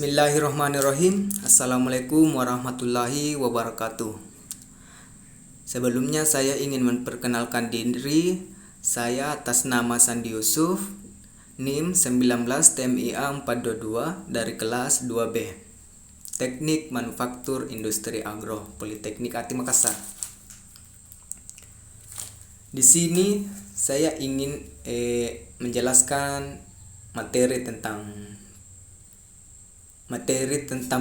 Bismillahirrahmanirrahim. Assalamualaikum warahmatullahi wabarakatuh. Sebelumnya saya ingin memperkenalkan diri. Saya atas nama Sandi Yusuf, NIM 19 TMIA 422 dari kelas 2B, Teknik Manufaktur Industri Agro, Politeknik Ati Makassar. Di sini saya ingin menjelaskan materi tentang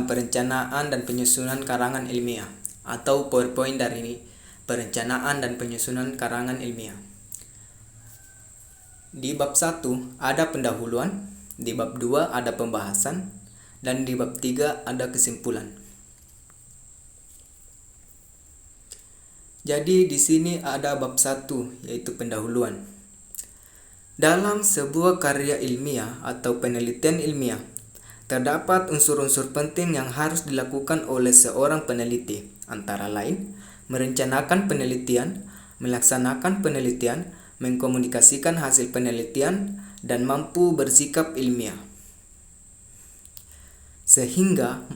perencanaan dan penyusunan karangan ilmiah atau PowerPoint dari perencanaan dan penyusunan karangan ilmiah. Di bab 1 ada pendahuluan, di bab 2 ada pembahasan, dan di bab 3 ada kesimpulan. Jadi di sini ada bab 1 yaitu pendahuluan. Dalam sebuah karya ilmiah atau penelitian ilmiah terdapat unsur-unsur penting yang harus dilakukan oleh seorang peneliti, antara lain merencanakan penelitian, melaksanakan penelitian, mengkomunikasikan hasil penelitian, dan mampu bersikap ilmiah. Sehingga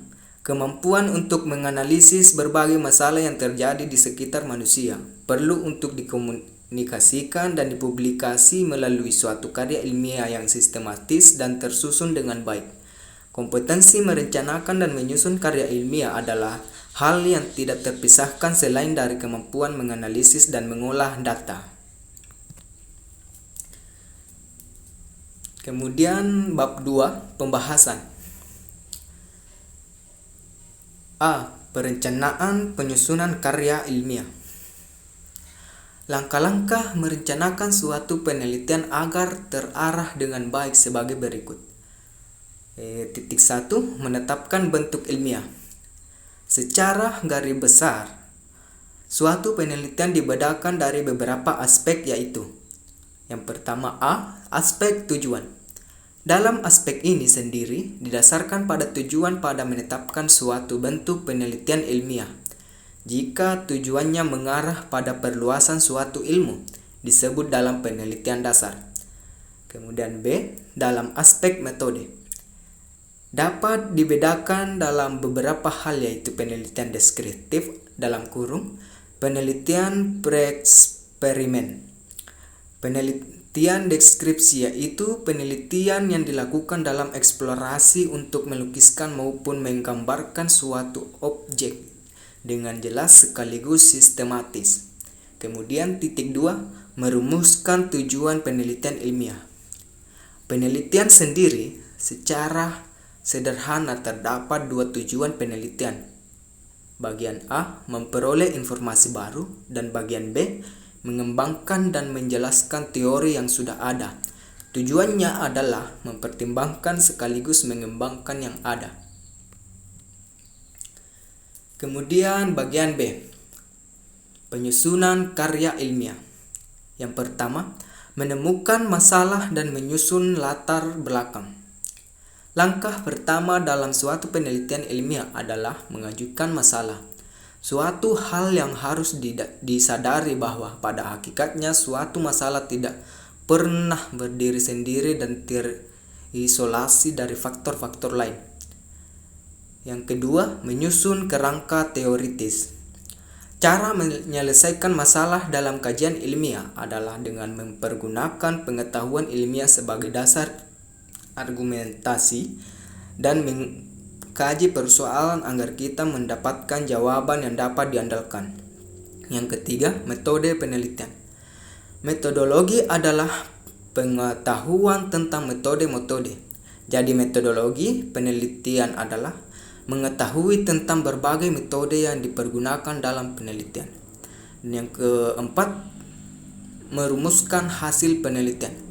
kemampuan untuk menganalisis berbagai masalah yang terjadi di sekitar manusia perlu untuk dikomunikasikan dan dipublikasi melalui suatu karya ilmiah yang sistematis dan tersusun dengan baik. Kompetensi merencanakan dan menyusun karya ilmiah adalah hal yang tidak terpisahkan selain dari kemampuan menganalisis dan mengolah data. Kemudian bab 2, pembahasan. A. Perencanaan penyusunan karya ilmiah. Langkah-langkah merencanakan suatu penelitian agar terarah dengan baik sebagai berikut. 1. Menetapkan bentuk ilmiah. Secara garis besar, suatu penelitian dibedakan dari beberapa aspek, yaitu yang pertama A. Aspek tujuan. Dalam aspek ini sendiri didasarkan pada tujuan pada menetapkan suatu bentuk penelitian ilmiah. Jika tujuannya mengarah pada perluasan suatu ilmu, disebut dalam penelitian dasar. Kemudian B. Dalam aspek metode, dapat dibedakan dalam beberapa hal, yaitu penelitian deskriptif penelitian preeksperimen. Penelitian deskripsi yaitu penelitian yang dilakukan dalam eksplorasi untuk melukiskan maupun menggambarkan suatu objek dengan jelas sekaligus sistematis. Kemudian 2. Merumuskan tujuan penelitian ilmiah. Penelitian sendiri secara sederhana terdapat 2 tujuan penelitian. Bagian A, memperoleh informasi baru, dan bagian B, mengembangkan dan menjelaskan teori yang sudah ada. Tujuannya adalah mempertimbangkan sekaligus mengembangkan yang ada. Kemudian bagian B, penyusunan karya ilmiah. Yang pertama, menemukan masalah dan menyusun latar belakang. Langkah pertama dalam suatu penelitian ilmiah adalah mengajukan masalah. Suatu hal yang harus disadari bahwa pada hakikatnya suatu masalah tidak pernah berdiri sendiri dan terisolasi dari faktor-faktor lain. Yang kedua, menyusun kerangka teoritis. Cara menyelesaikan masalah dalam kajian ilmiah adalah dengan mempergunakan pengetahuan ilmiah sebagai dasar argumentasi dan mengkaji persoalan agar kita mendapatkan jawaban yang dapat diandalkan. Yang ketiga, metode penelitian. Metodologi adalah pengetahuan tentang metode-metode. Jadi metodologi penelitian adalah mengetahui tentang berbagai metode yang dipergunakan dalam penelitian. Dan yang keempat, merumuskan hasil penelitian.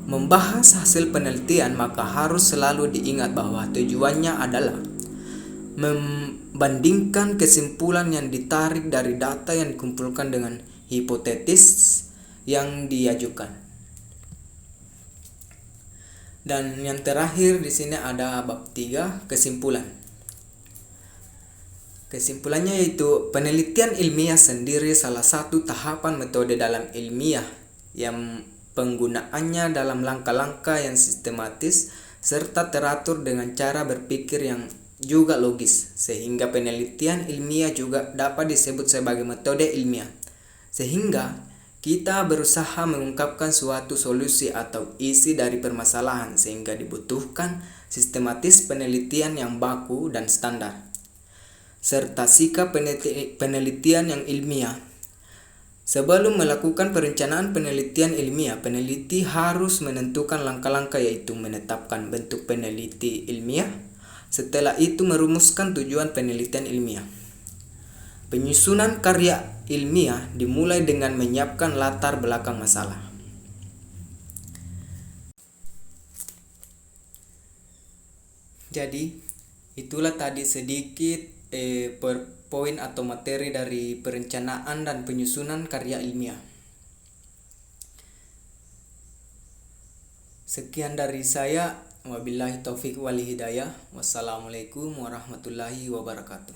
Membahas hasil penelitian, maka harus selalu diingat bahwa tujuannya adalah membandingkan kesimpulan yang ditarik dari data yang dikumpulkan dengan hipotesis yang diajukan. Dan yang terakhir di sini ada bab 3, kesimpulan. Kesimpulannya yaitu penelitian ilmiah sendiri salah satu tahapan metode dalam ilmiah yang penggunaannya dalam langkah-langkah yang sistematis serta teratur dengan cara berpikir yang juga logis, sehingga penelitian ilmiah juga dapat disebut sebagai metode ilmiah. Sehingga kita berusaha mengungkapkan suatu solusi atau isi dari permasalahan, sehingga dibutuhkan sistematis penelitian yang baku dan standar, serta sikap penelitian yang ilmiah. Sebelum melakukan perencanaan penelitian ilmiah, peneliti harus menentukan langkah-langkah, yaitu menetapkan bentuk peneliti ilmiah. Setelah itu merumuskan tujuan penelitian ilmiah. Penyusunan karya ilmiah dimulai dengan menyiapkan latar belakang masalah. Jadi, itulah tadi sedikit poin atau materi dari perencanaan dan penyusunan karya ilmiah. Sekian dari saya. Wabillahi taufik wal hidayah. Wassalamualaikum warahmatullahi wabarakatuh.